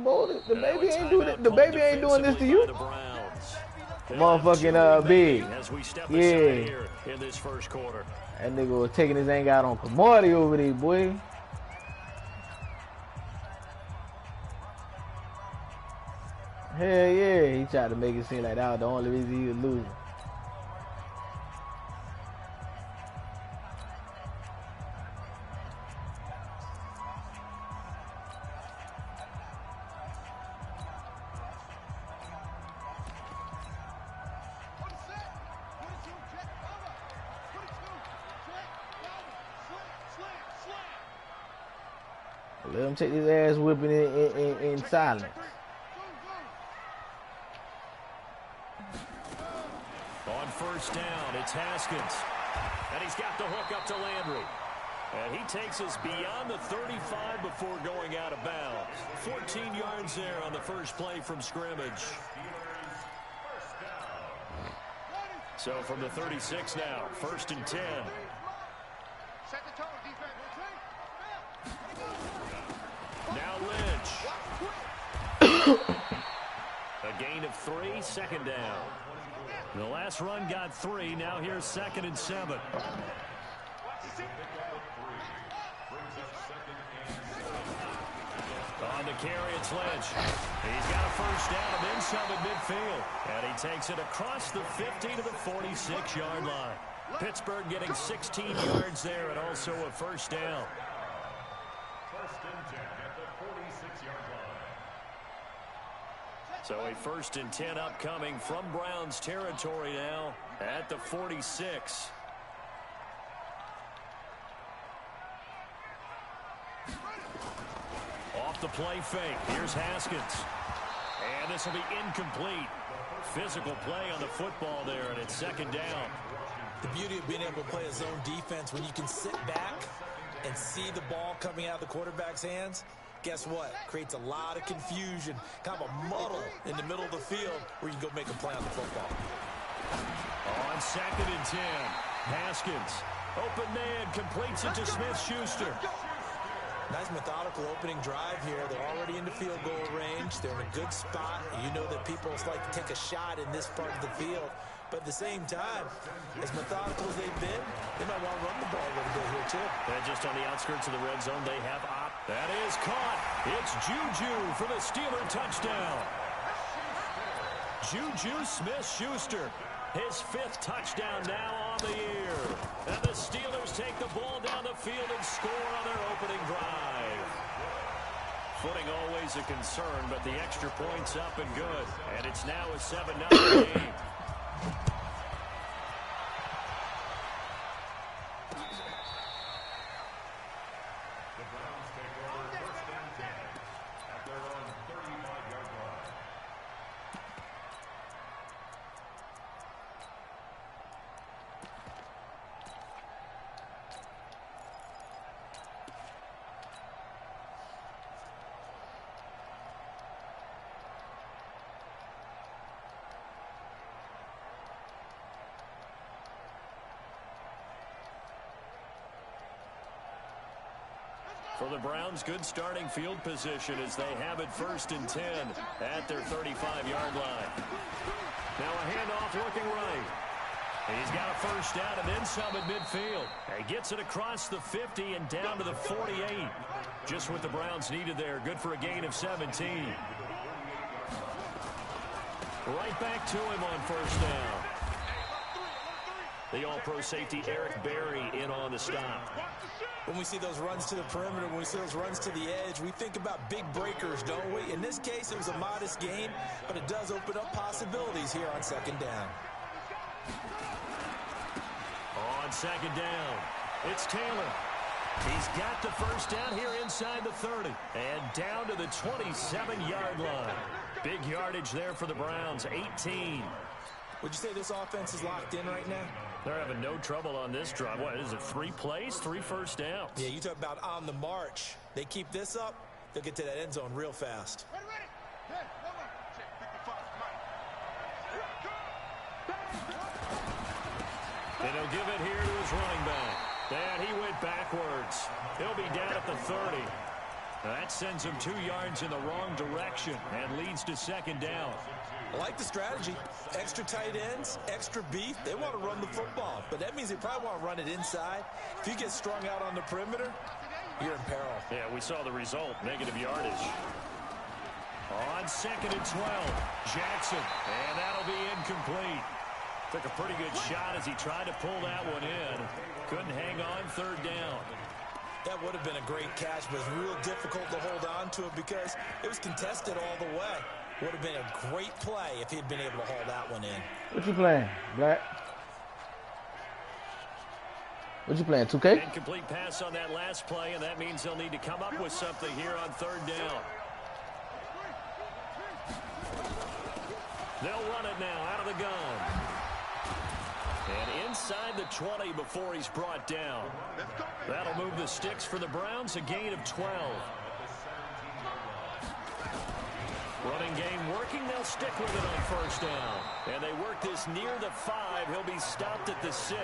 boy. The baby ain't doing it. The baby ain't doing this to you. Motherfucking big. Yeah. In this first quarter. That nigga was taking his anger out on Kamari over there, boy. Hell yeah, he tried to make it seem like that was the only reason he was losing. Let him take his ass whipping in silence. On first down, it's Haskins. And he's got the hook up to Landry. And he takes us beyond the 35 before going out of bounds. 14 yards there on the first play from scrimmage. So from the 36 now, first and 10. Set the tone, defense. Now Lynch. A gain of 3, second down. The last run got 3. Now here's 2nd and 7. On the carry, it's Lynch. He's got a first down and then some at midfield. And he takes it across the 50 to the 46-yard line. Pittsburgh getting 16 yards there and also a first down. So a 1st and 10 upcoming from Browns territory now at the 46. Off the play fake. Here's Haskins. And this will be incomplete. Physical play on the football there, and it's 2nd down. The beauty of being able to play a zone defense when you can sit back and see the ball coming out of the quarterback's hands. Guess what? Creates a lot of confusion, kind of a muddle in the middle of the field where you can go make a play on the football. On 2nd and 10, Haskins. Open man, completes it to Smith-Schuster. Nice methodical opening drive here. They're already in the field goal range. They're in a good spot. You know that people like to take a shot in this part of the field. But at the same time, as methodical as they've been, they might want to run the ball a little bit here, too. And just on the outskirts of the red zone, they have that is caught. It's Juju for the Steeler touchdown. Juju Smith-Schuster, his 5th touchdown now on the year. And the Steelers take the ball down the field and score on their opening drive. Footing always a concern, but the extra point's up and good. And it's now a 7-0 game. For the Browns, good starting field position as they have it 1st and 10 at their 35-yard line. Now a handoff looking right. He's got a first down and then some at midfield. He gets it across the 50 and down to the 48. Just what the Browns needed there. Good for a gain of 17. Right back to him on first down. The all-pro safety Eric Berry in on the stop. When we see those runs to the perimeter, when we see those runs to the edge, we think about big breakers, don't we? In this case, it was a modest gain, but it does open up possibilities here on 2nd down. On 2nd down, it's Taylor. He's got the first down here inside the 30 and down to the 27-yard line. Big yardage there for the Browns, 18. Would you say this offense is locked in right now? They're having no trouble on this drive. What is it, 3 plays, 3 first downs? Yeah, you talk about on the march. They keep this up, they'll get to that end zone real fast. And he'll give it here to his running back. And he went backwards. He'll be down at the 30. That sends him 2 yards in the wrong direction and leads to second down. I like the strategy. Extra tight ends, extra beef. They want to run the football, but that means they probably want to run it inside. If you get strung out on the perimeter, you're in peril. Yeah, we saw the result, negative yardage. On 2nd and 12, Jackson, and that'll be incomplete. Took a pretty good shot as he tried to pull that one in. Couldn't hang on 3rd down. That would have been a great catch, but it was real difficult to hold on to it because it was contested all the way. Would have been a great play if he had been able to hold that one in. What you playing, Black? What you playing, 2K? Incomplete pass on that last play, and that means they'll need to come up with something here on 3rd down. They'll run it now out of the gun. And inside the 20 before he's brought down. That'll move the sticks for the Browns, a gain of 12. Running game working, they'll stick with it on 1st down. And they work this near the 5. He'll be stopped at the 6.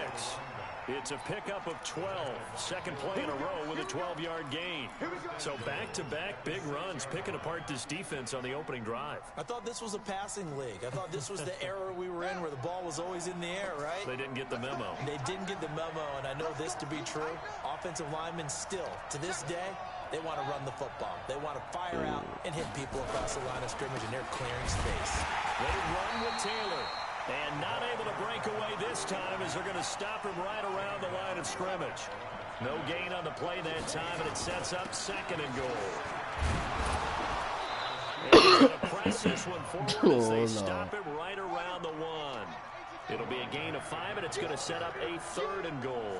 It's a pickup of 12. Second play in a row with a 12-yard gain. So back-to-back big runs, picking apart this defense on the opening drive. I thought this was a passing league. I thought this was the era we were in where the ball was always in the air, right? They didn't get the memo. They didn't get the memo, and I know this to be true. Offensive linemen still, to this day, they want to run the football. They want to fire out and hit people across the line of scrimmage, and they're clearing space. They run with Taylor. And not able to break away this time as they're going to stop him right around the line of scrimmage. No gain on the play that time, and it sets up 2nd and goal. And he's going to press this one forward as they stop him right around the 1. It'll be a gain of 5, and it's going to set up a 3rd and goal.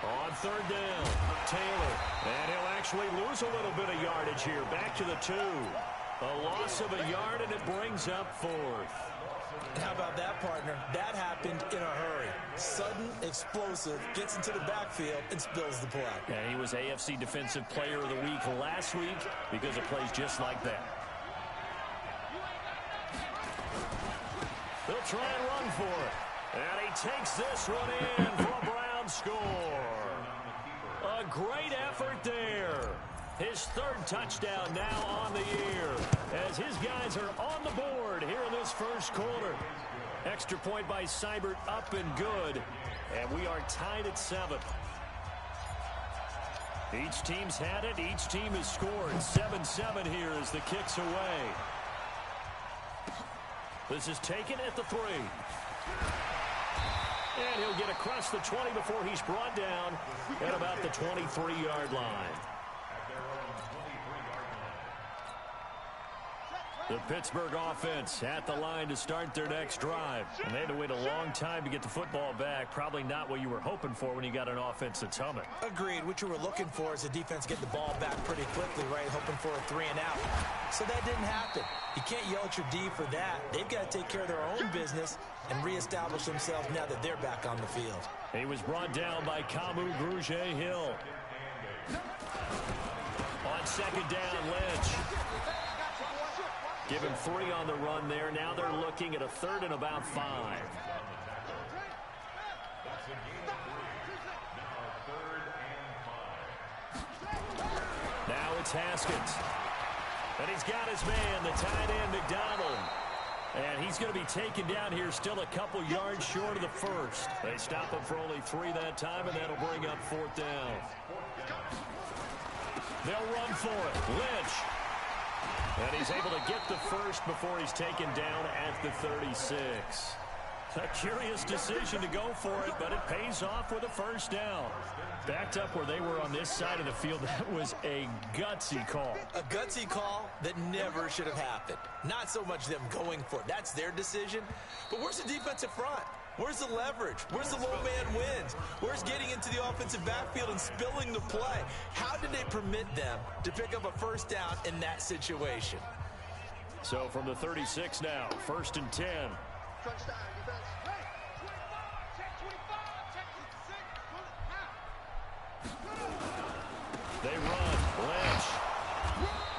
On 3rd down, Taylor. And he'll actually lose a little bit of yardage here. Back to the 2. A loss of a yard, and it brings up 4th. How about that, partner? That happened in a hurry. Sudden, explosive, gets into the backfield, and spills the play. And he was AFC Defensive Player of the Week last week because of plays just like that. They'll try and run for it. And he takes this one in for a Brown score. A great effort there. His 3rd touchdown now on the year as his guys are on the board here in this 1st quarter. Extra point by Seibert up and good, and we are tied at 7. Each team's had it. Each team has scored. 7-7 here as the kick's away. This is taken at the 3. And he'll get across the 20 before he's brought down at about the 23-yard line. The Pittsburgh offense at the line to start their next drive. And they had to wait a long time to get the football back. Probably not what you were hoping for when you got an offense that's humming. Agreed. What you were looking for is the defense get the ball back pretty quickly, right? Hoping for a 3 and out. So that didn't happen. You can't yell at your D for that. They've got to take care of their own business and reestablish themselves now that they're back on the field. He was brought down by Kamu Grugier-Hill. On 2nd down, Lynch. Give him 3 on the run there. Now they're looking at a 3rd and about 5. Now it's Haskins. And he's got his man, the tight end, McDonald. And he's going to be taken down here, still a couple yards short of the 1st. They stop him for only 3 that time, and that'll bring up 4th down. They'll run for it. Lynch. And he's able to get the 1st before he's taken down at the 36. A curious decision to go for it, but it pays off with a 1st down. Backed up where they were on this side of the field, that was a gutsy call. A gutsy call that never should have happened. Not so much them going for it. That's their decision. But where's the defensive front? Where's the leverage? Where's the low man wins? Where's getting into the offensive backfield and spilling the play? How did they permit them to pick up a 1st down in that situation? So from the 36 now, 1st and 10. They run. Lynch.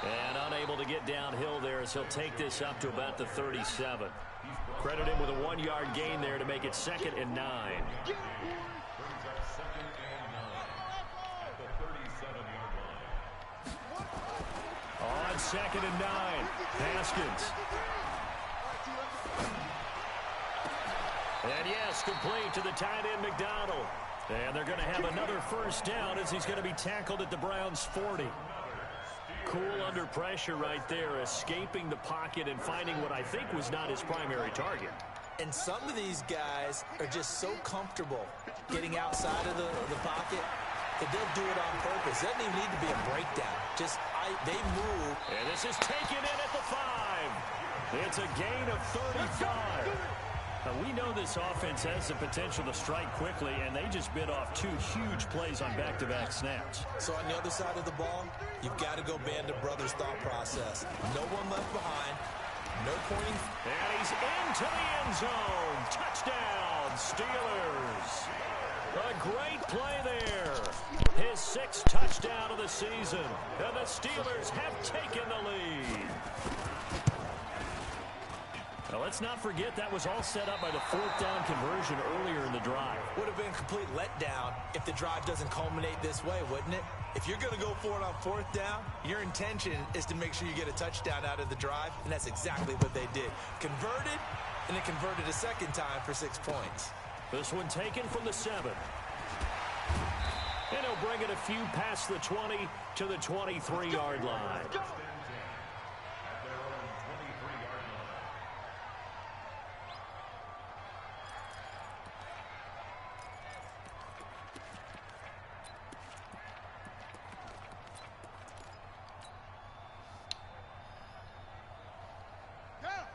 And unable to get downhill there as he'll take this up to about the 37. Credit him with a 1-yard gain there to make it 2nd and 9. on 2nd and 9. Haskins. And yes, complete to the tight end, McDonald. And they're going to have another first down as he's going to be tackled at the Browns' 40. Cool under pressure right there, escaping the pocket and finding what I think was not his primary target. And some of these guys are just so comfortable getting outside of the pocket that they'll do it on purpose. It doesn't even need to be a breakdown. They move. And this is taken in at the 5. It's a gain of 35. Now, we know this offense has the potential to strike quickly, and they just bit off 2 huge plays on back-to-back snaps. So on the other side of the ball, you've got to go Band of Brothers thought process. No one left behind. No pointing. And he's into the end zone. Touchdown, Steelers. A great play there. His 6th touchdown of the season. And the Steelers have taken the lead. Now, let's not forget that was all set up by the 4th down conversion earlier in the drive. Would have been a complete letdown if the drive doesn't culminate this way, wouldn't it? If you're going to go for it on 4th down, your intention is to make sure you get a touchdown out of the drive, and that's exactly what they did. Converted, and then converted a second time for 6 points. This one taken from the 7. And he'll bring it a few past the 20 to the 23-yard line.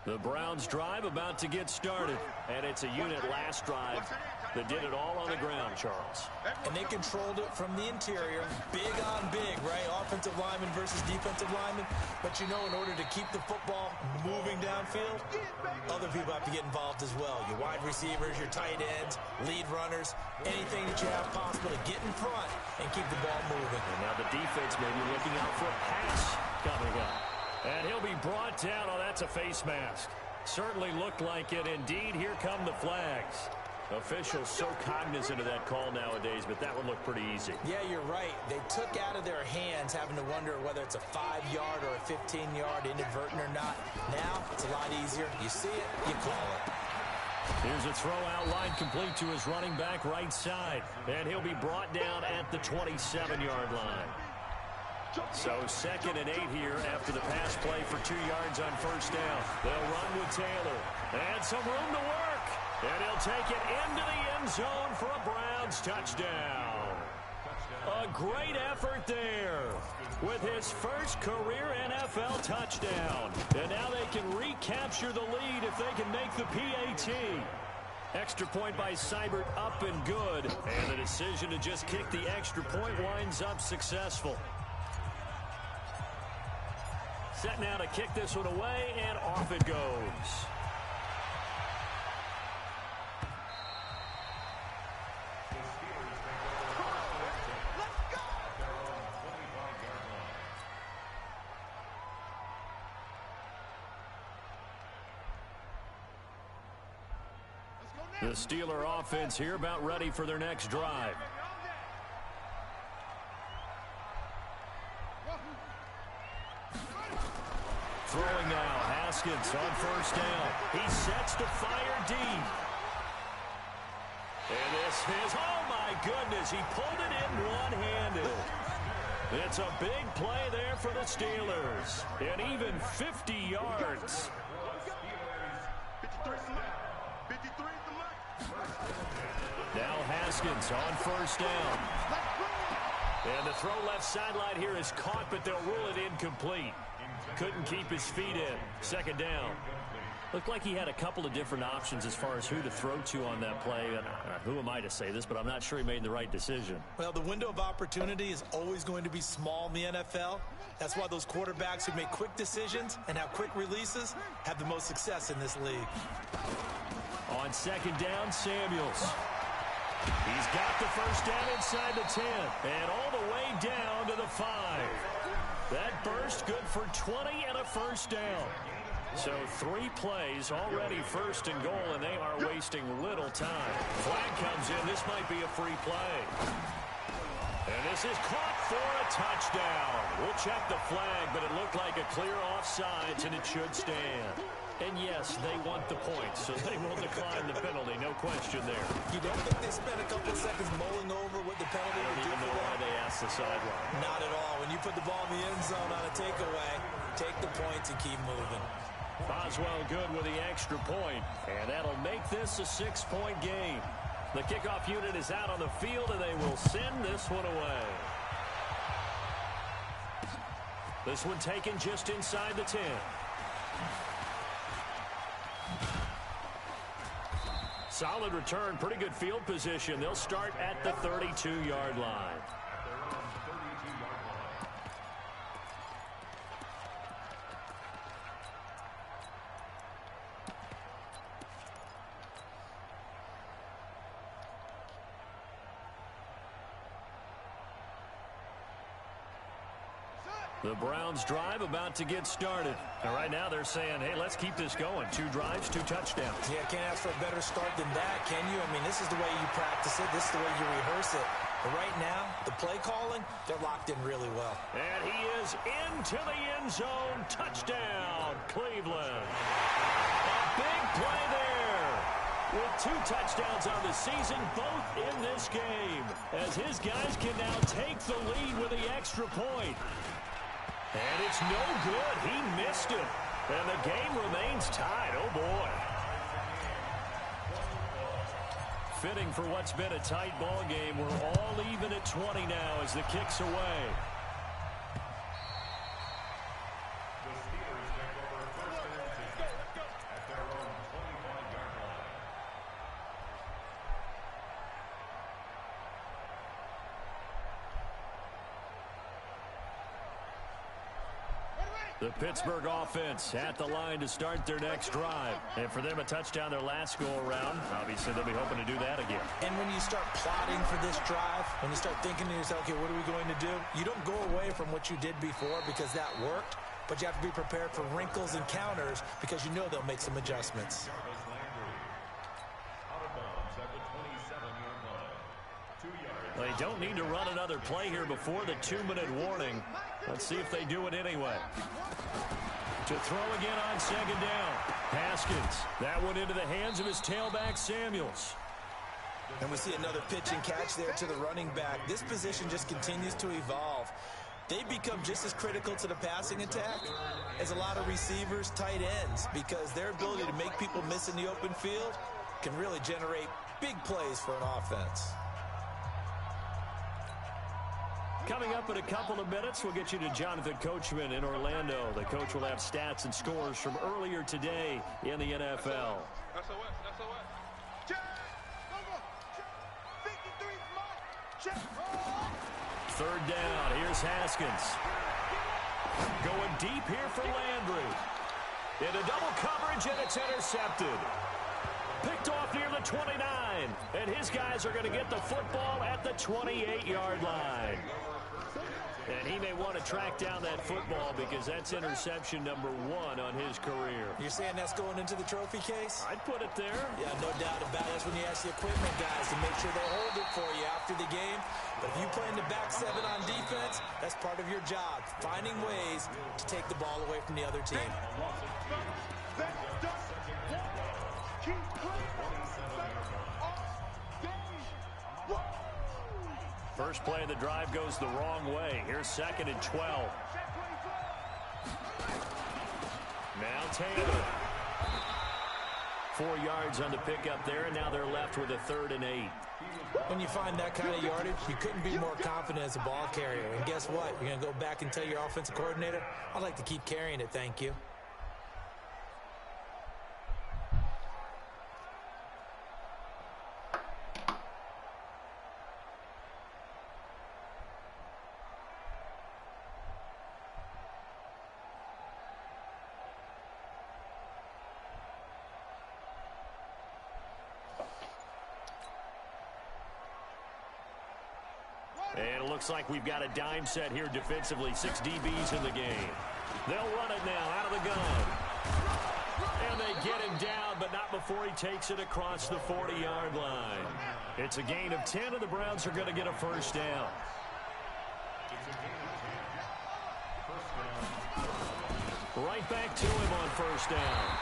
The Browns drive about to get started, and it's a unit last drive that did it all on the ground, Charles. And they controlled it from the interior, big on big, right? Offensive lineman versus defensive lineman. But you know, in order to keep the football moving downfield, other people have to get involved as well. Your wide receivers, your tight ends, lead runners, anything that you have possible to get in front and keep the ball moving. And now the defense may be looking out for a pass coming up. And he'll be brought down. Oh, that's a face mask. Certainly looked like it. Indeed, here come the flags. Officials so cognizant of that call nowadays, but that one looked pretty easy. Yeah, you're right. They took out of their hands having to wonder whether it's a 5-yard or a 15-yard, inadvertent or not. Now, it's a lot easier. You see it, you call it. Here's a throw out line complete to his running back right side. And he'll be brought down at the 27-yard line. So 2nd and 8 here after the pass play for 2 yards on 1st down. They'll run with Taylor. And some room to work. And he'll take it into the end zone for a Browns touchdown. A great effort there with his first career NFL touchdown. And now they can recapture the lead if they can make the PAT. Extra point by Seibert up and good. And the decision to just kick the extra point winds up successful. Set now to kick this one away, and off it goes. The Steeler offense here about ready for their next drive. Throwing now, Haskins on 1st down. He sets to fire deep. And this is, oh my goodness, he pulled it in one-handed. It's a big play there for the Steelers. And even 50 yards. Now Haskins on 1st down. And the throw left sideline here is caught, but they'll rule it incomplete. Couldn't keep his feet in. 2nd down. Looked like he had a couple of different options as far as who to throw to on that play. And who am I to say this, but I'm not sure he made the right decision. Well, the window of opportunity is always going to be small in the NFL. That's why those quarterbacks who make quick decisions and have quick releases have the most success in this league. On 2nd down, Samuels. He's got the first down inside the 10 and all the way down to the 5. That burst good for 20 and a first down. So 3 plays already 1st and goal, and they are wasting little time. Flag comes in. This might be a free play. And this is caught for a touchdown. We'll check the flag, but it looked like a clear offsides, and it should stand. And yes, they want the points, so they will decline the penalty. No question there. You don't think they spent a couple seconds mulling over what the penalty would do for them? I don't even know why they asked the sideline. Not at all. When you put the ball in the end zone on a takeaway, take the points and keep moving. Boswell good with the extra point, and that'll make this a 6-point game. The kickoff unit is out on the field, and they will send this one away. This one taken just inside the 10. Solid return, pretty good field position. They'll start at the 32-yard line. The Browns drive about to get started. And right now they're saying, hey, let's keep this going. 2 drives, 2 touchdowns. Yeah, can't ask for a better start than that, can you? I mean, this is the way you practice it. This is the way you rehearse it. But right now, the play calling, they're locked in really well. And he is into the end zone. Touchdown, Cleveland. A big play there. With 2 touchdowns on the season, both in this game. As his guys can now take the lead with the extra point. And it's no good. He missed it. And the game remains tied. Oh, boy. Fitting for what's been a tight ball game. We're all even at 20 now as the kick's away. The Pittsburgh offense at the line to start their next drive. And for them, a touchdown their last go-around. Obviously, they'll be hoping to do that again. And when you start plotting for this drive, when you start thinking to yourself, okay, what are we going to do? You don't go away from what you did before because that worked, but you have to be prepared for wrinkles and counters because you know they'll make some adjustments. They don't need to run another play here before the 2-minute warning. Let's see if they do it anyway. To throw again on 2nd down. Haskins. That one into the hands of his tailback, Samuels. And we see another pitch and catch there to the running back. This position just continues to evolve. They become just as critical to the passing attack as a lot of receivers, tight ends, because their ability to make people miss in the open field can really generate big plays for an offense. Coming up in a couple of minutes, we'll get you to Jonathan Coachman in Orlando. The coach will have stats and scores from earlier today in the NFL. Third down. Here's Haskins. Going deep here for Landry. Into double coverage, and it's intercepted. Picked off near the 29. And his guys are going to get the football at the 28-yard line. And he may want to track down that football because that's interception number 1 on his career. You're saying that's going into the trophy case? I'd put it there. Yeah, no doubt about it. That's when you ask the equipment guys to make sure they hold it for you after the game. But if you play in the back 7 on defense, that's part of your job, finding ways to take the ball away from the other team. First play of the drive goes the wrong way. Here's 2nd and 12. Now Taylor. 4 yards on the pickup there, and now they're left with a 3rd and 8. When you find that kind of yardage, you couldn't be more confident as a ball carrier. And guess what? You're going to go back and tell your offensive coordinator, I'd like to keep carrying it, thank you. And it looks like we've got a dime set here defensively. 6 DBs in the game. They'll run it now out of the gun. And they get him down, but not before he takes it across the 40-yard line. It's a gain of 10, and the Browns are going to get a first down. Right back to him on first down.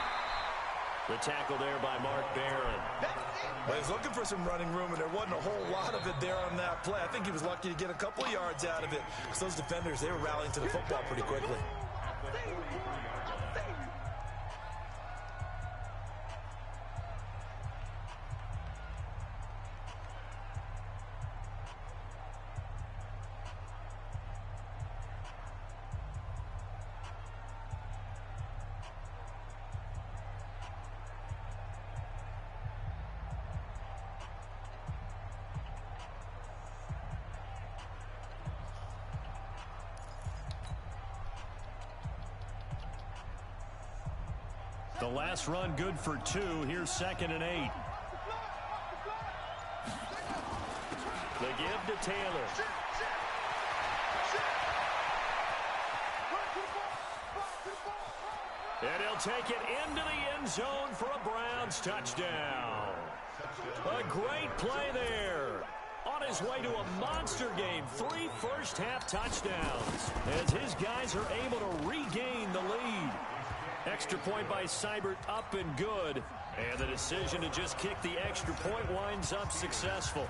The tackle there by Mark Barron. Well, he was looking for some running room, and there wasn't a whole lot of it there on that play. I think he was lucky to get a couple of yards out of it, because those defenders, they were rallying to the football pretty quickly. The last run good for 2. Here's 2nd and 8. The give to Taylor. And he'll take it into the end zone for a Browns touchdown. A great play there. On his way to a monster game, 3 first-half touchdowns, as his guys are able to regain the lead. Extra point by Seibert, up and good. And the decision to just kick the extra point winds up successful.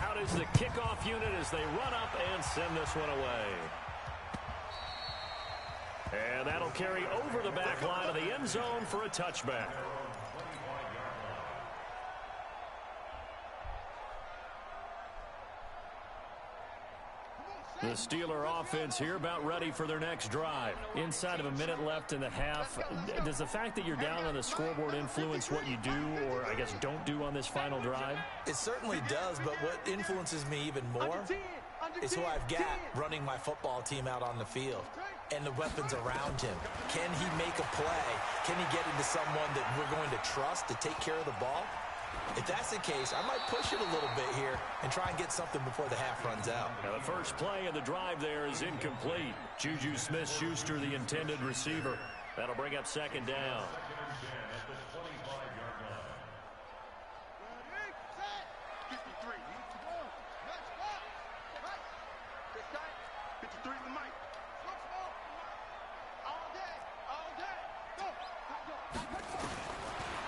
Out is the kickoff unit as they run up and send this one away. And that'll carry over the back line of the end zone for a touchback. The Steeler offense here about ready for their next drive. Inside of a minute left in the half, does the fact that you're down on the scoreboard influence what you do, or I guess don't do on this final drive? It certainly does, but what influences me even more is who I've got running my football team out on the field and the weapons around him. Can he make a play? Can he get into someone that we're going to trust to take care of the ball? If that's the case, I might push it a little bit here and try and get something before the half runs out. Now the first play of the drive there is incomplete. Juju Smith-Schuster, the intended receiver. That'll bring up 2nd down.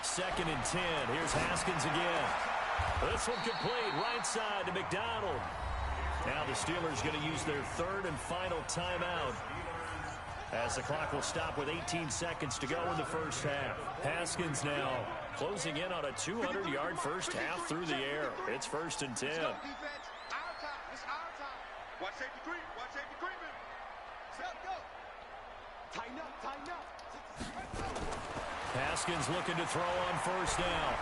Second and 10. Here's Haskins again. This one complete. Right side to McDonald. Now the Steelers going to use their 3rd and final timeout, as the clock will stop with 18 seconds to go in the first half. Haskins now closing in on a 200-yard first half through the air. It's 1st and 10. Watch safety creep. Watch safety creeping. Set go. Tighten up. Tighten up. Haskins looking to throw on first down.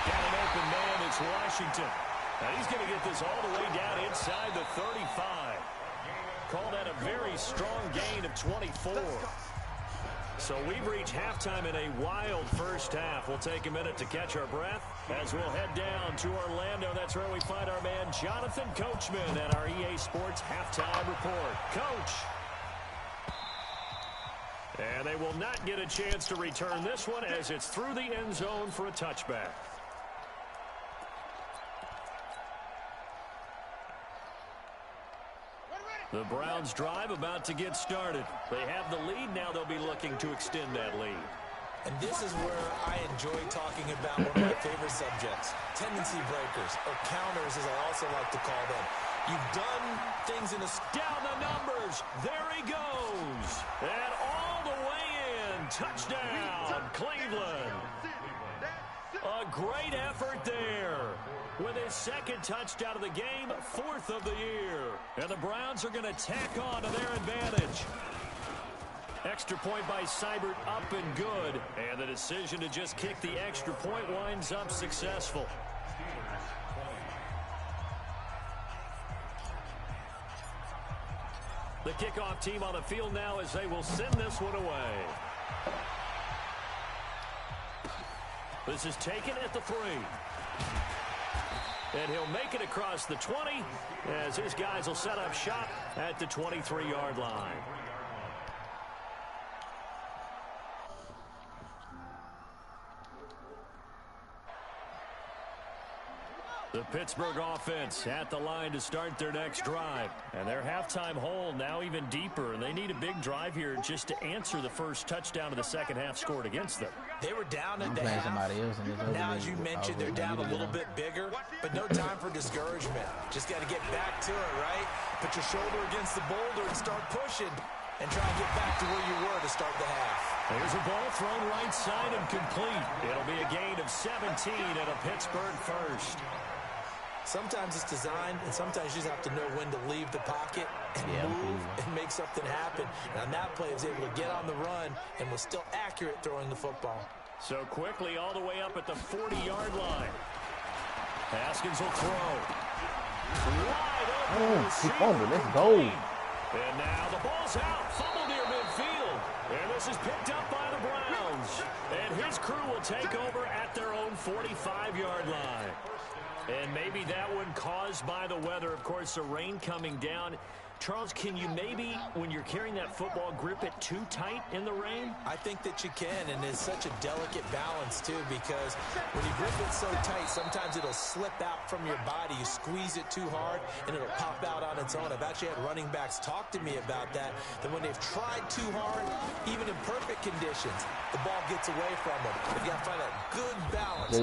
Got an open man. It's Washington. Now he's going to get this all the way down inside the 35. Call that a very strong gain of 24. So we've reached halftime in a wild first half. We'll take a minute to catch our breath as we'll head down to Orlando. That's where we find our man Jonathan Coachman at our EA Sports Halftime Report. Coach. And they will not get a chance to return this one as it's through the end zone for a touchback. The Browns drive about to get started. They have the lead. Now they'll be looking to extend that lead. And this is where I enjoy talking about one of my favorite subjects, tendency breakers, or counters as I also like to call them. You've done things in a... Down the numbers. There he goes. And all the way in. Touchdown, Cleveland. A great effort there. With his 2nd touchdown of the game, 4th of the year. And the Browns are going to tack on to their advantage. Extra point by Seibert, up and good. And the decision to just kick the extra point winds up successful. The kickoff team on the field now as they will send this one away. This is taken at the 3. And he'll make it across the 20 as his guys will set up shop at the 23-yard line. The The Pittsburgh offense at the line to start their next drive. And their halftime hole now even deeper, and they need a big drive here just to answer the first touchdown of the second half scored against them. They were down at the half. Now, as you mentioned, they're down a little bit bigger, but no time for discouragement. Just got to get back to it, right? Put your shoulder against the boulder and start pushing and try and get back to where you were to start the half. There's a ball thrown right side and complete. It'll be a gain of 17 and a Pittsburgh first. Sometimes it's designed, and sometimes you just have to know when to leave the pocket and move and make something happen. And on that play, he was able to get on the run and was still accurate throwing the football. So quickly all the way up at the 40-yard line. Haskins will throw. Wide open. Let's go. And now the ball's out. Fumble near midfield. And this is picked up by the Browns. And his crew will take over at their own 45-yard line. And maybe that one caused by the weather. Of course, the rain coming down. Charles, can you maybe, when you're carrying that football, grip it too tight in the rain? I think that you can, and it's such a delicate balance, too, because when you grip it so tight, sometimes it'll slip out from your body. You squeeze it too hard, and it'll pop out on its own. I've actually had running backs talk to me about that when they've tried too hard, even in perfect conditions, the ball gets away from them. They've got to find that good balance.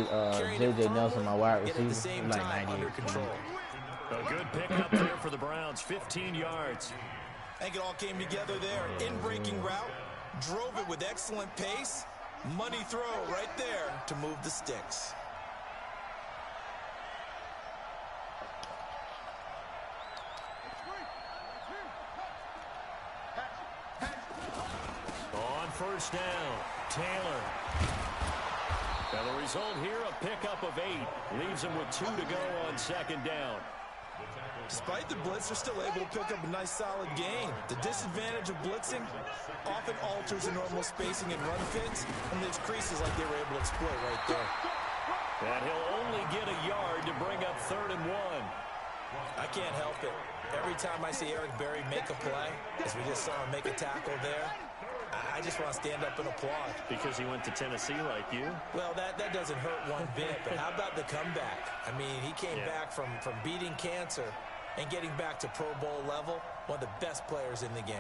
J.J. Nelson, my wide receiver, at the same time under control. A good pickup there for the Browns, 15 yards. I think it all came together there. In-breaking route, drove it with excellent pace. Money throw right there to move the sticks. On first down, Taylor. And the result here, a pickup of 8. Leaves him with 2 to go on second down. Despite the blitz, they're still able to pick up a nice, solid gain. The disadvantage of blitzing often alters the normal spacing and run fits, and leaves creases like they were able to exploit right there. And he'll only get a yard to bring up 3rd and 1. I can't help it. Every time I see Eric Berry make a play, as we just saw him make a tackle there, I just want to stand up and applaud. Because he went to Tennessee like you? Well, that doesn't hurt one bit, but how about the comeback? I mean, he came back from beating cancer and getting back to Pro Bowl level, one of the best players in the game.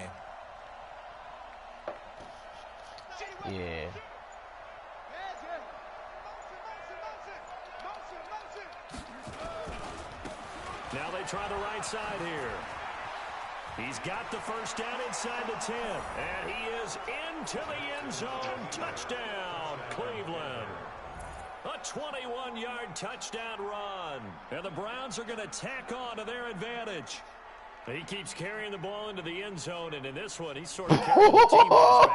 Yeah. Now they try the right side here. He's got the first down inside the 10. And he is into the end zone. Touchdown, Cleveland. A 21-yard touchdown run. And the Browns are going to tack on to their advantage. He keeps carrying the ball into the end zone, and in this one, he's sort of carrying the team on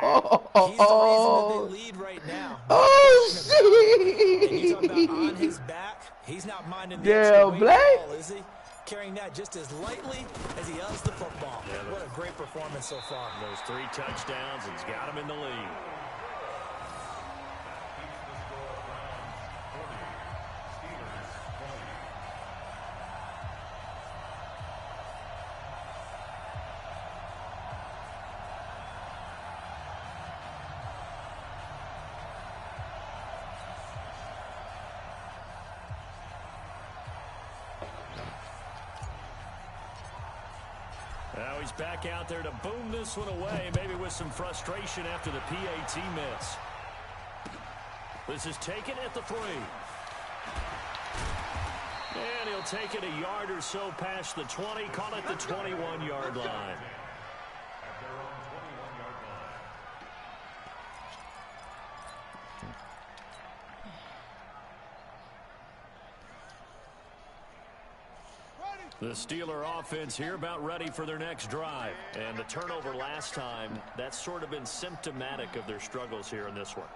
his back. He's the reason that they lead right now. Oh, shit. And you talk about on his back, he's not minding the extra weight at all, is he? Carrying that just as lightly as he does the football. Yeah, what a great performance so far. Those 3 touchdowns, and he's got him in the lead. Now he's back out there to boom this one away, maybe with some frustration after the PAT miss. This is taken at the 3. And he'll take it a yard or so past the 20, call it the 21-yard line. The Steeler offense here about ready for their next drive. And the turnover last time, that's sort of been symptomatic of their struggles here in this one.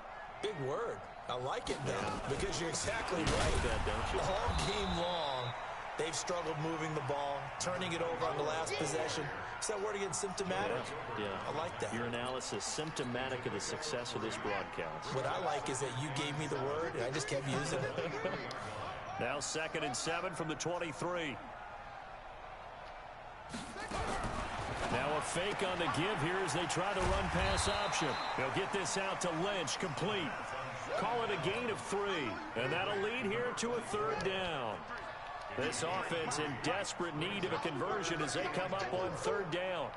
Big word. I like it, though, because you're exactly right. That, don't you? All game long, they've struggled moving the ball, turning it over on the last possession. Is that word again, symptomatic? Yeah. I like that. Your analysis, symptomatic of the success of this broadcast. What I like is that you gave me the word, and I just kept using it. Now 2nd and 7 from the 23. Now a fake on the give here as they try the run pass option. They'll get this out to Lynch, complete. Call it a gain of 3, and that'll lead here to a 3rd down. This offense in desperate need of a conversion as they come up on third down.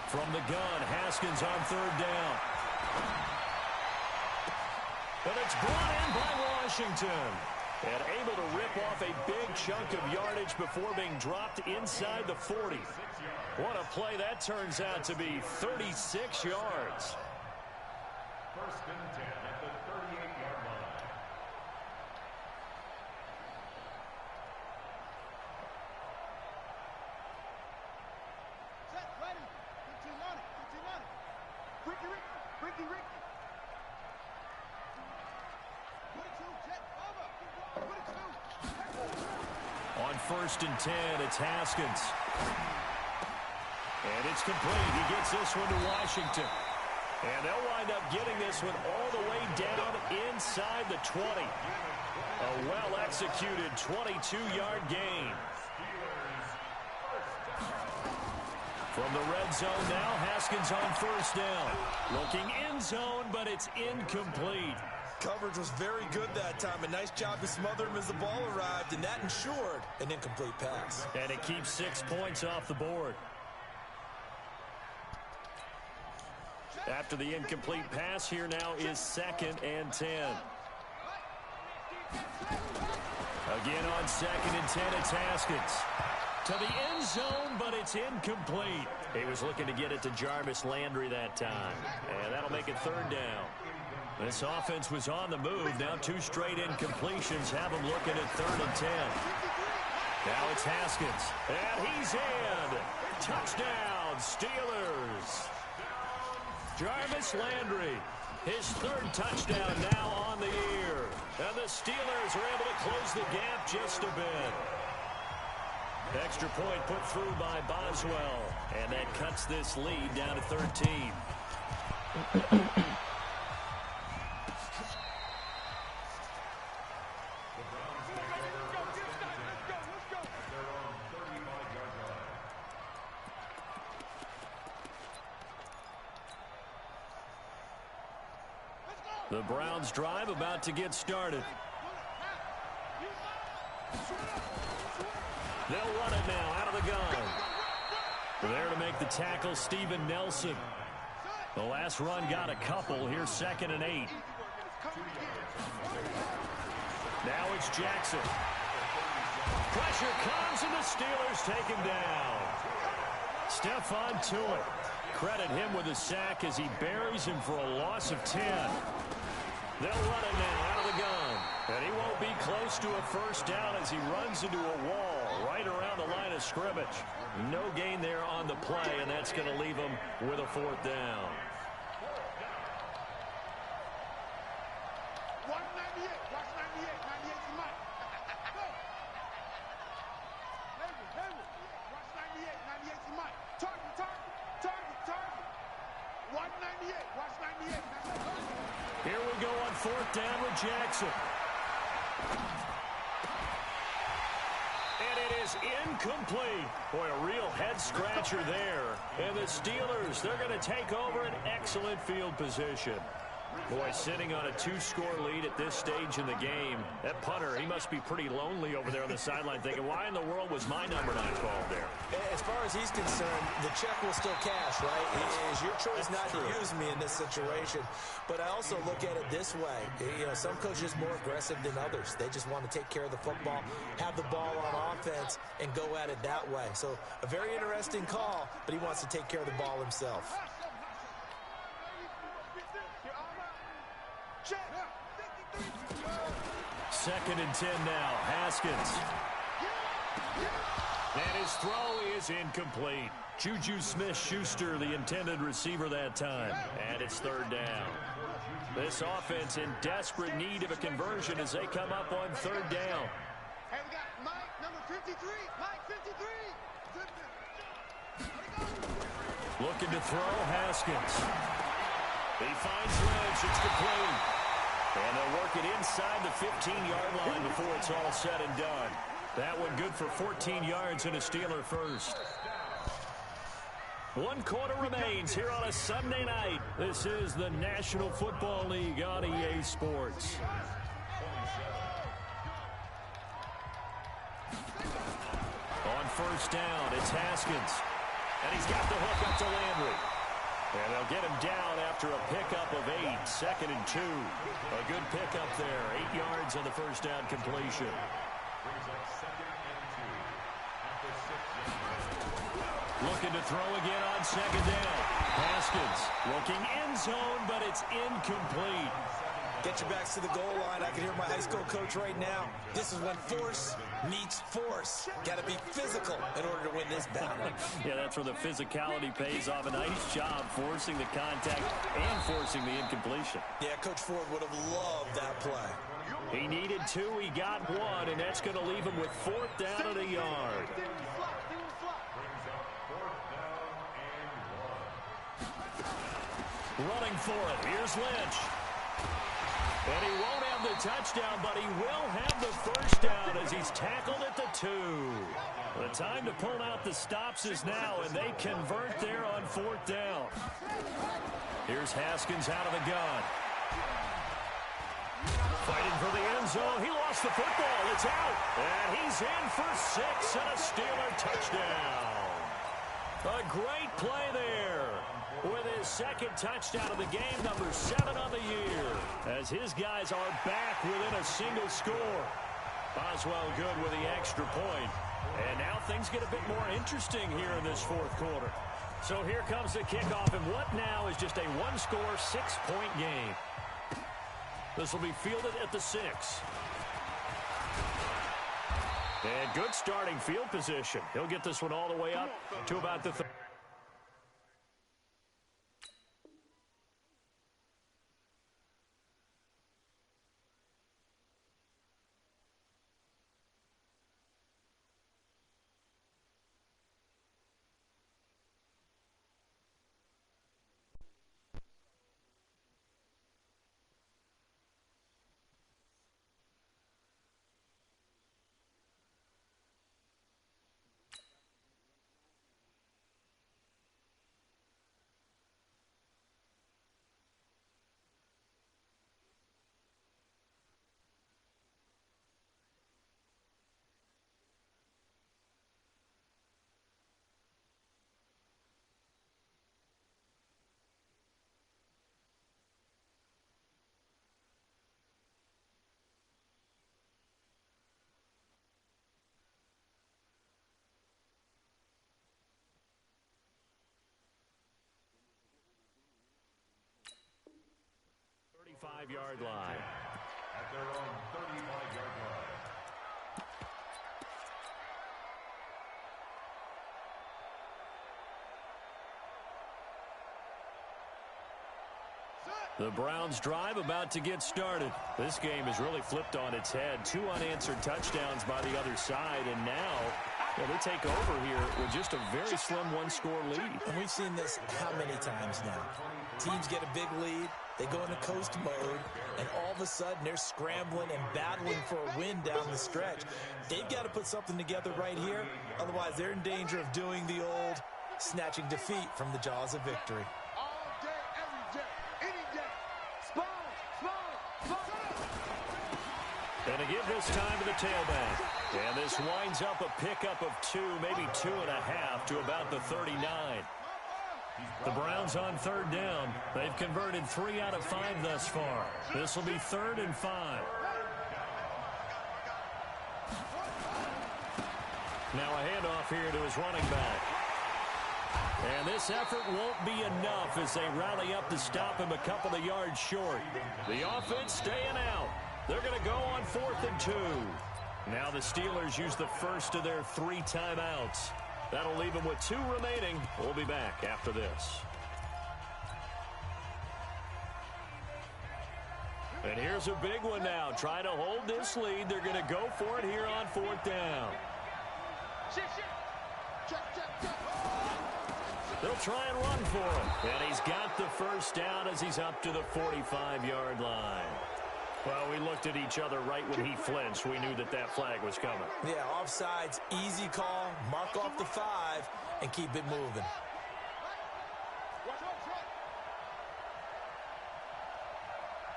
From the gun, Haskins on third down. But it's brought in by Washington. And able to rip off a big chunk of yardage before being dropped inside the 40. What a play that turns out to be, 36 yards. First and 10 at the 38-yard line. Set, ready. 15 on it. 15 on it. Ricky, Ricky, Ricky, Ricky. 22, jet, over. 22. On first and 10, it's Haskins. And it's complete. He gets this one to Washington. And they'll wind up getting this one all the way down inside the 20. A well-executed 22-yard gain. From the red zone now, Haskins on first down. Looking end zone, but it's incomplete. Coverage was very good that time. A nice job to smother him as the ball arrived, and that ensured an incomplete pass. And it keeps 6 points off the board. After the incomplete pass, here now is 2nd and 10. Again on 2nd and 10, it's Haskins. To the end zone, but it's incomplete. He was looking to get it to Jarvis Landry that time. And that'll make it third down. This offense was on the move. Now 2 straight incompletions have them looking at 3rd and 10. Now it's Haskins. And he's in. Touchdown, Steelers. Jarvis Landry, his 3rd touchdown now on the year. And the Steelers are able to close the gap just a bit. Extra point put through by Boswell. And that cuts this lead down to 13. The Browns drive about to get started. They'll run it now out of the gun. There to make the tackle, Steven Nelson. The last run got a couple. Here's 2nd and 8. Now it's Jackson. Pressure comes and the Steelers take him down. Stephon Tuitt. Credit him with a sack as he buries him for a loss of 10. They'll run it now out of the gun. And he won't be close to a first down as he runs into a wall right around the line of scrimmage. No gain there on the play, and that's going to leave him with a 4th down. Watch 98. Watch 98. 98's the mic. Go. David. Watch 98. 98's the mic. Target. Watch 98. Watch 98. Here we go on 4th down with Jackson. And it is incomplete. Boy, a real head-scratcher there. And the Steelers, they're going to take over an excellent field position. Boy, sitting on a 2-score lead at this stage in the game. That punter, he must be pretty lonely over there on the sideline thinking, why in the world was my number not called there? As far as he's concerned, the check will still cash, right? It is your choice not to use me in this situation. But I also look at it this way. You know, some coaches are more aggressive than others. They just want to take care of the football, have the ball on offense, and go at it that way. So a very interesting call, but he wants to take care of the ball himself. 2nd and 10 now. Haskins. And his throw is incomplete. Juju Smith-Schuster, the intended receiver that time. And it's 3rd down. This offense in desperate need of a conversion as they come up on 3rd down. Hey, we got Mike, number 53. Mike, 53. Looking to throw, Haskins. He finds Lynch. It's complete. And they'll work it inside the 15-yard line before it's all said and done. That one good for 14 yards and a Steeler first. 1 quarter remains here on a Sunday night. This is the National Football League on EA Sports. On first down, it's Haskins. And he's got the hook up to Landry. And they'll get him down after a pickup of 8, 2nd and 2. A good pickup there, 8 yards on the first down completion. Looking to throw again on 2nd down. Haskins looking end zone, but it's incomplete. Get your backs to the goal line. I can hear my high school coach right now. This is when force meets force. Got to be physical in order to win this battle. Yeah, that's where the physicality pays off. A nice job forcing the contact and forcing the incompletion. Yeah, Coach Ford would have loved that play. He needed 2, he got 1, and that's going to leave him with 4th down and a yard. Running for it, here's Lynch. And he won't have the touchdown, but he will have the first down as he's tackled at the 2. The time to pull out the stops is now, and they convert there on 4th down. Here's Haskins out of the gun. Fighting for the end zone. He lost the football. It's out. And he's in for 6 and a Steeler touchdown. A great play there. With his 2nd touchdown of the game, number 7 on the year. As his guys are back within a single score. Boswell good with the extra point. And now things get a bit more interesting here in this 4th quarter. So here comes the kickoff, and what now is just a 1-score, 6-point game. This will be fielded at the 6. And good starting field position. He'll get this one all the way up to about the 30. Yard line. At their own 35-yard line. The Browns drive about to get started. This game is really flipped on its head. 2 unanswered touchdowns by the other side, and now they take over here with just a very slim 1-score lead. And we've seen this how many times now? Teams get a big lead, they go into coast mode, and all of a sudden they're scrambling and battling for a win down the stretch. They've got to put something together right here, otherwise they're in danger of doing the old snatching defeat from the jaws of victory. All day, every day, any day. Spawn. And to give this time to the tailback. And this winds up a pickup of 2, maybe 2.5 to about the 39. The Browns on 3rd down. They've converted 3 out of 5 thus far. This will be 3rd and 5. Now a handoff here to his running back. And this effort won't be enough as they rally up to stop him a couple of yards short. The offense staying out. They're going to go on 4th and 2. Now the Steelers use the first of their 3 timeouts. That'll leave them with 2 remaining. We'll be back after this. And here's a big one now. Trying to hold this lead. They're going to go for it here on 4th down. They'll try and run for him. And he's got the first down as he's up to the 45-yard line. Well, we looked at each other right when he flinched. We knew that that flag was coming. Yeah, offsides, easy call, mark off the 5, and keep it moving. Watch out, shot.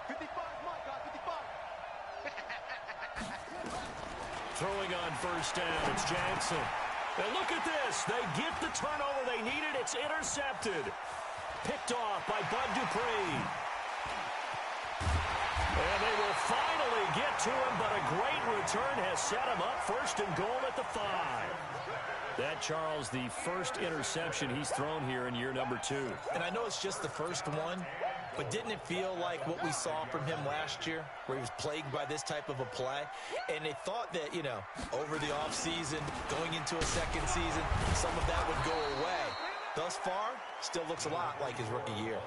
55, Mike, guys, 55. Throwing on first down, it's Jackson. And look at this. They get the turnover they needed. It's intercepted. Picked off by Bud Dupree. And they will finally get to him, but a great return has set him up first and goal at the 5. That, Charles, the first interception he's thrown here in year number 2. And I know it's just the first one, but didn't it feel like what we saw from him last year, where he was plagued by this type of a play? And they thought that, you know, over the offseason, going into a second season, some of that would go away. Thus far, still looks a lot like his rookie year.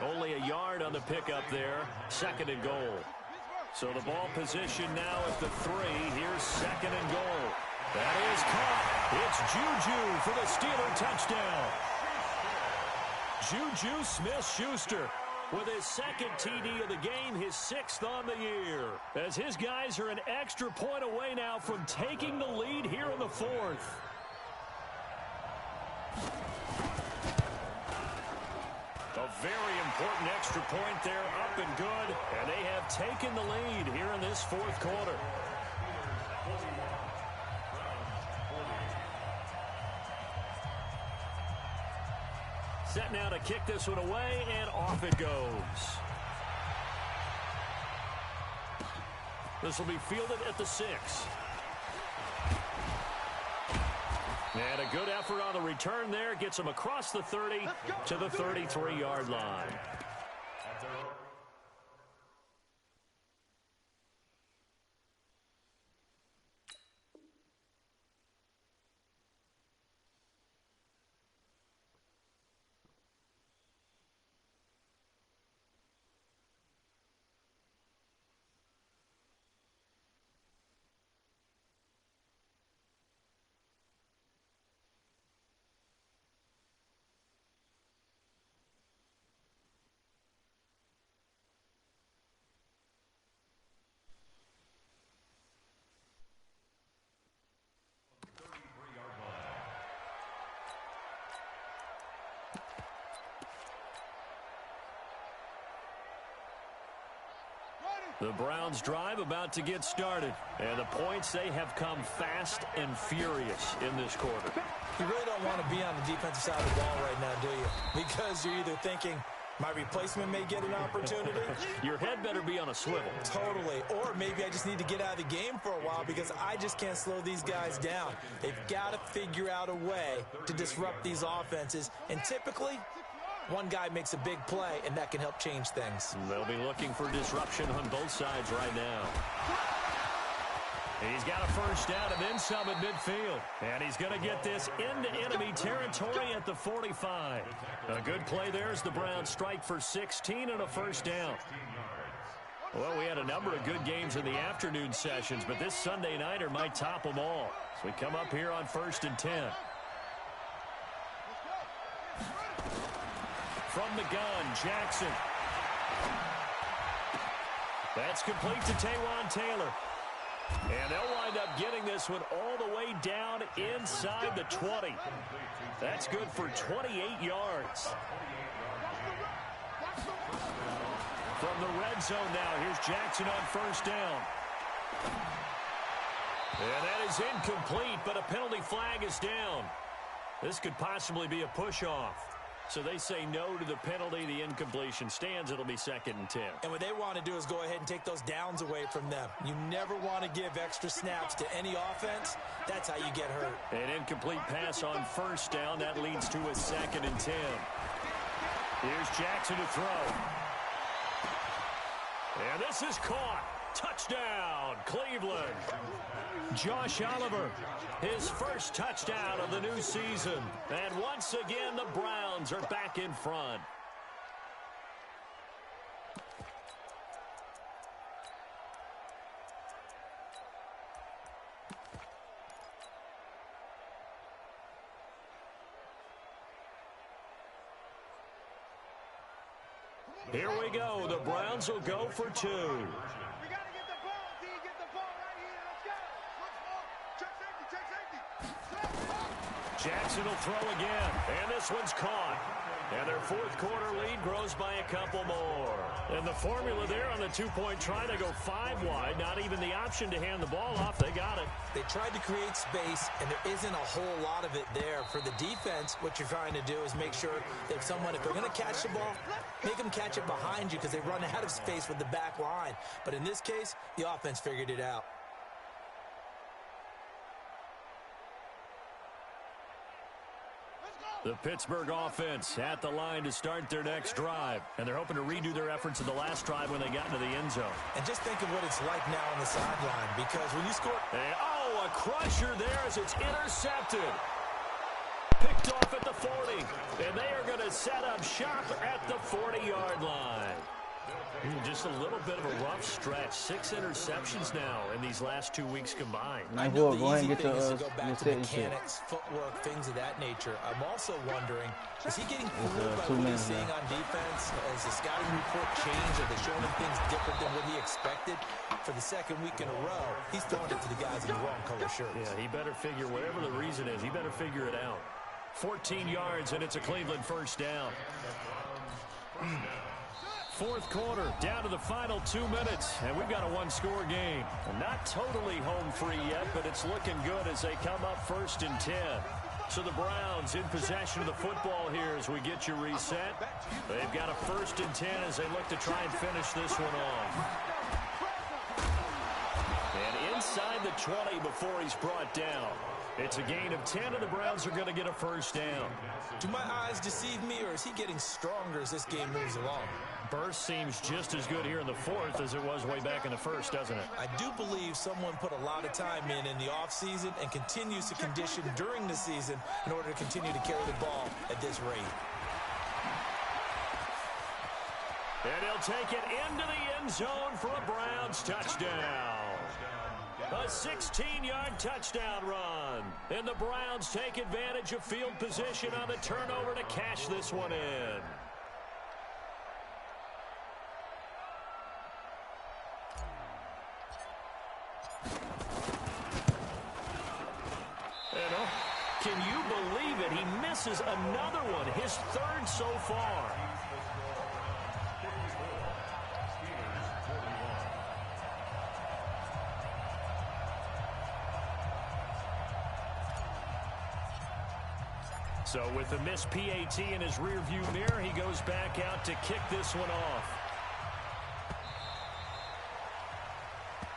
Only a yard on the pickup there, second and goal. So the ball position now at the 3. Here's second and goal. That is caught. It's Juju for the Steeler touchdown. Juju Smith-Schuster with his second TD of the game, his 6th on the year. As his guys are an extra point away now from taking the lead here in the 4th. A very important extra point there, up and good. And they have taken the lead here in this 4th quarter. Set now to kick this one away, and off it goes. This will be fielded at the 6. And a good effort on the return there. Gets him across the 30 to the 33-yard line. The Browns drive about to get started. And the points, they have come fast and furious in this quarter. You really don't want to be on the defensive side of the ball right now, do you? Because you're either thinking, my replacement may get an opportunity. Your head better be on a swivel. Totally. Or maybe I just need to get out of the game for a while because I just can't slow these guys down. They've got to figure out a way to disrupt these offenses. And typically, one guy makes a big play, and that can help change things. They'll be looking for disruption on both sides right now. He's got a first down and then some at midfield. And he's going to get this into enemy territory at the 45. A good play there as the Browns strike for 16 and a first down. Well, we had a number of good games in the afternoon sessions, but this Sunday nighter might top them all. So we come up here on 1st and 10. From the gun, Jackson. That's complete to Taywan Taylor. And they'll wind up getting this one all the way down inside the 20. That's good for 28 yards. From the red zone now, here's Jackson on first down. And that is incomplete, but a penalty flag is down. This could possibly be a push-off. So they say no to the penalty. The incompletion stands. It'll be 2nd and 10. And what they want to do is go ahead and take those downs away from them. You never want to give extra snaps to any offense. That's how you get hurt. An incomplete pass on first down. That leads to a 2nd and 10. Here's Jackson to throw. And this is caught. Touchdown, Cleveland. Josh Oliver, his first touchdown of the new season. And once again, the Browns are back in front. Here we go. The Browns will go for 2. We got to get the ball, D. Get the ball right here. Let's go. Check safety, check safety. Jackson will throw again, and this one's caught. And their fourth quarter lead grows by a couple more. And the formula there on the two-point try to go 5 wide, not even the option to hand the ball off. They got it. They tried to create space, and there isn't a whole lot of it there. For the defense, what you're trying to do is make sure that if they're going to catch the ball, make them catch it behind you because they run out of space with the back line. But in this case, the offense figured it out. The Pittsburgh offense at the line to start their next drive. And they're hoping to redo their efforts in the last drive when they got into the end zone. And just think of what it's like now on the sideline, because when you score... a crusher there as it's intercepted. Picked off at the 40. And they are going to set up shop at the 40-yard line. Just a little bit of a rough stretch. 6 interceptions now in these last 2 weeks combined. I know the easy thing is to go back to mechanics, footwork, things of that nature. I'm also wondering, is he getting fooled by what he's seeing on defense? Has the scouting report changed? Are they showing him things different than what he expected? For the second week in a row, he's throwing it to the guys in the wrong color shirts. Yeah, he better figure, whatever the reason is, he better figure it out. 14 yards, and it's a Cleveland first down. Fourth quarter, down to the final 2 minutes, and we've got a one-score game. Not totally home free yet, but it's looking good as they come up 1st and 10. So the Browns in possession of the football here as we get you reset. They've got a 1st and 10 as they look to try and finish this one off. And inside the 20 before he's brought down. It's a gain of 10, and the Browns are going to get a first down. Do my eyes deceive me, or is he getting stronger as this game moves along? Burst seems just as good here in the fourth as it was way back in the first, doesn't it? I do believe someone put a lot of time in the offseason and continues to condition during the season in order to continue to carry the ball at this rate. And he'll take it into the end zone for a Browns touchdown. A 16-yard touchdown run. And the Browns take advantage of field position on the turnover to cash this one in. And can you believe it? He misses another one, his 3rd so far. So with the missed PAT in his rearview mirror, he goes back out to kick this one off.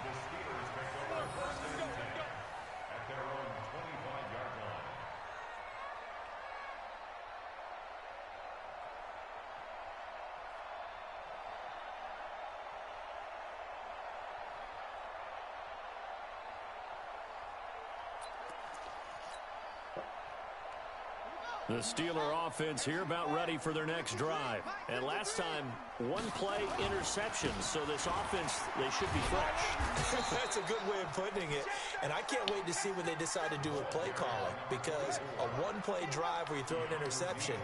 The Steelers make over 1st and 10 at their own 25-yard line. The Steeler offense here about ready for their next drive. And last time, 1-play interception. So this offense, they should be fresh. That's a good way of putting it. And I can't wait to see what they decide to do with play calling. Because a 1-play drive where you throw an interception,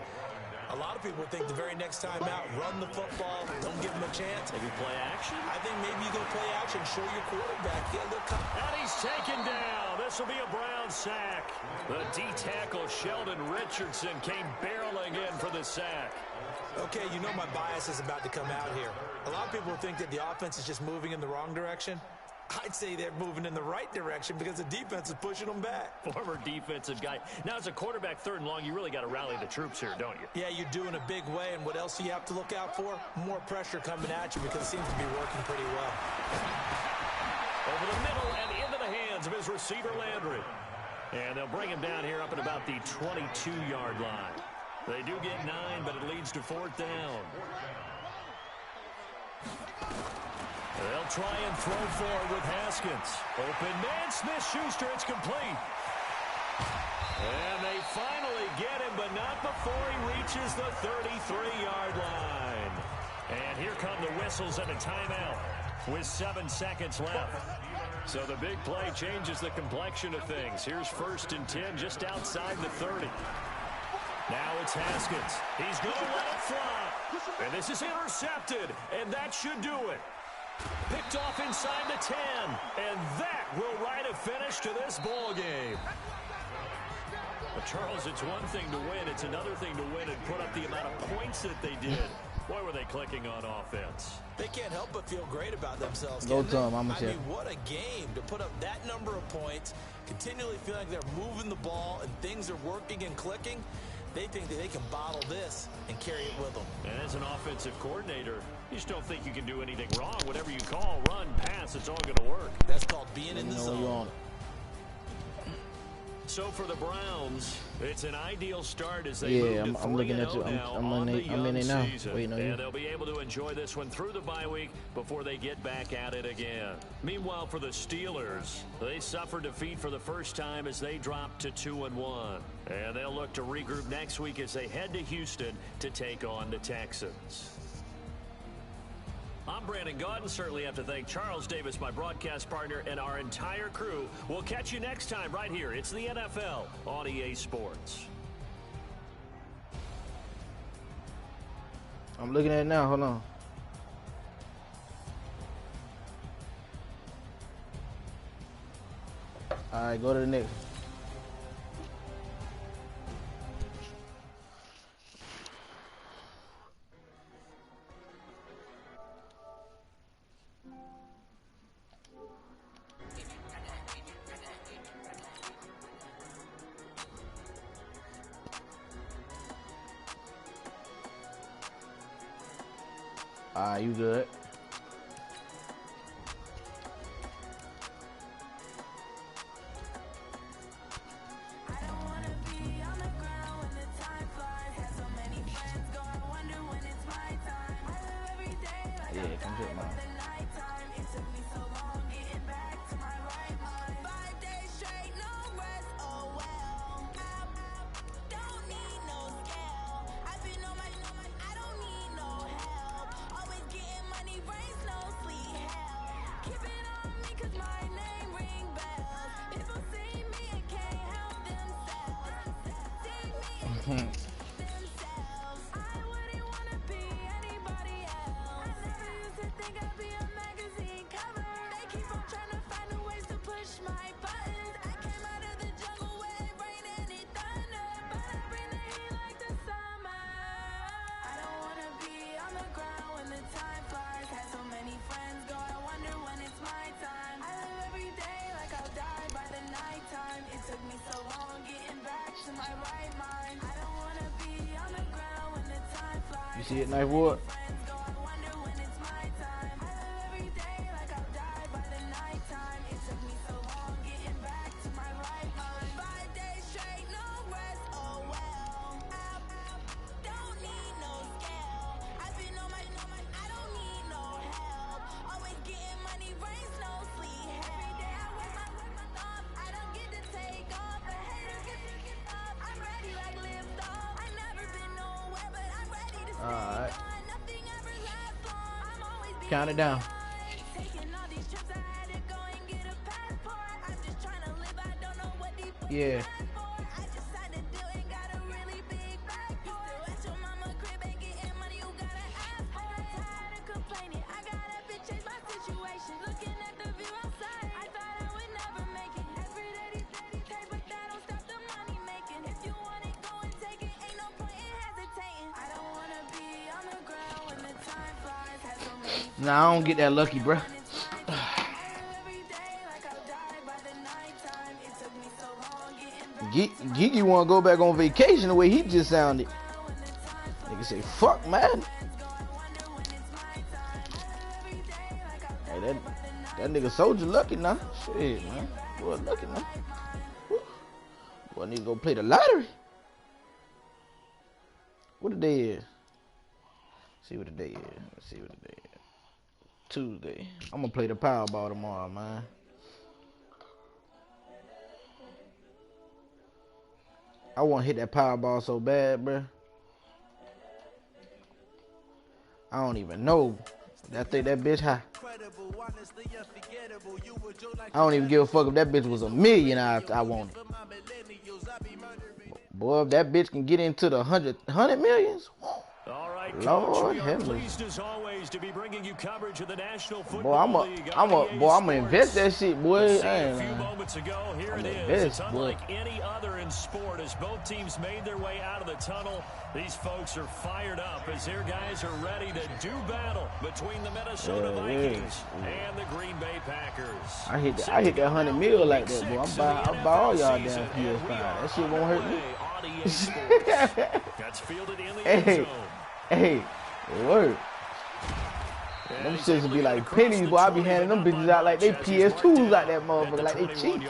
a lot of people think the very next time out, run the football, don't give them a chance. Maybe play action? I think maybe you go play action, show your quarterback. Yeah, look. And he's taken down. This will be a Brown sack. The D-tackle Sheldon Richardson came barreling in for the sack. Okay, you know my bias is about to come out here. A lot of people think that the offense is just moving in the wrong direction. I'd say they're moving in the right direction because the defense is pushing them back. Former defensive guy. Now, as a quarterback 3rd and long, you really got to rally the troops here, don't you? Yeah, you do in a big way. And what else do you have to look out for? More pressure coming at you because it seems to be working pretty well. Over the middle and into the hands of his receiver, Landry. And they'll bring him down here up at about the 22-yard line. They do get 9, but it leads to 4th down. They'll try and throw forward with Haskins. Open man, Smith-Schuster, it's complete. And they finally get him, but not before he reaches the 33-yard line. And here come the whistles and a timeout with 7 seconds left. So the big play changes the complexion of things. Here's 1st and 10 just outside the 30. Now it's Haskins. He's going to let it fly. And this is intercepted, and that should do it. Picked off inside the 10, and that will write a finish to this ball game. But Charles, it's one thing to win. It's another thing to win and put up the amount of points that they did. Boy, were they clicking on offense. They can't help but feel great about themselves. Go to him, I mean, what a game to put up that number of points, continually feel like they're moving the ball and things are working and clicking. They think that they can bottle this and carry it with them. And as an offensive coordinator, you just don't think you can do anything wrong. Whatever you call, run, pass, it's all going to work. That's called being in the zone. So for the Browns, it's an ideal start as they move to 3-0 now on the young season. And they'll be able to enjoy this one through the bye week before they get back at it again. Meanwhile, for the Steelers, they suffered defeat for the first time as they dropped to 2-1. And they'll look to regroup next week as they head to Houston to take on the Texans. I'm Brandon Gaudin. Certainly have to thank Charles Davis, my broadcast partner, and our entire crew. We'll catch you next time right here. It's the NFL on EA Sports. I'm looking at it now. Hold on. All right, go to the next. You good? Yeah, come get mine. You see it, Knife Ward? Alright. Count it down. Yeah. Nah, I don't get that lucky, bruh. Geeky wanna go back on vacation the way he just sounded. Nigga say, fuck, man. Hey, that nigga Soldier lucky now. Shit, man. Boy, lucky now. Boy, need to go play the lottery. What the day is? See what the day is. Let's see what the day is. Tuesday. I'm gonna play the Powerball tomorrow, man. I want to hit that Powerball so bad, bruh. I don't even know. I think that bitch high. I don't even give a fuck if that bitch was $1 million. I want it. Boy, if that bitch can get into the 100 millions. Whew. All right, Coach, Lord we are have mercy. pleased as always to be bringing you coverage of the National Boy, Football League. boy, I'm gonna invest that shit, boy. See I it ain't a few lying. moments ago. Here I'm it is. invest, It's boy. unlike any other in sport as both teams made their way out of the tunnel. These folks are fired up as their guys are ready to do battle between the Minnesota Vikings and the Green Bay Packers. I hit that 100 mil like that, boy. I'll buy all y'all damn PS5. That shit won't hurt me. That's fielded in the end zone. Hey, it worked. Them shits would be like pennies, boy. I be handing them bitches out like they PS2s out that motherfucker, like they cheap.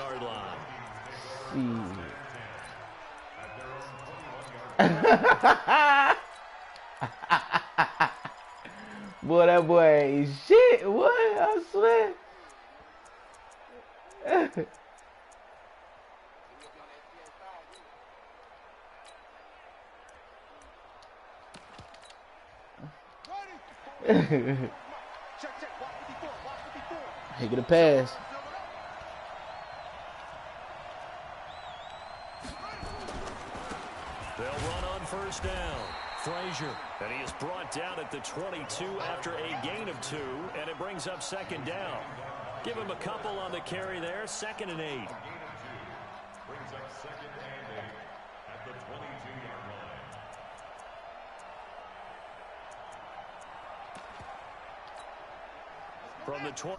Boy, that boy ain't shit, boy. I swear. Hey, get a pass. They'll run on first down. Frazier, and he is brought down at the 22 after a gain of 2, and it brings up second down. Give him a couple on the carry there, 2nd and 8. Brings up 2nd and 8 at the 22-yard line. From the 20.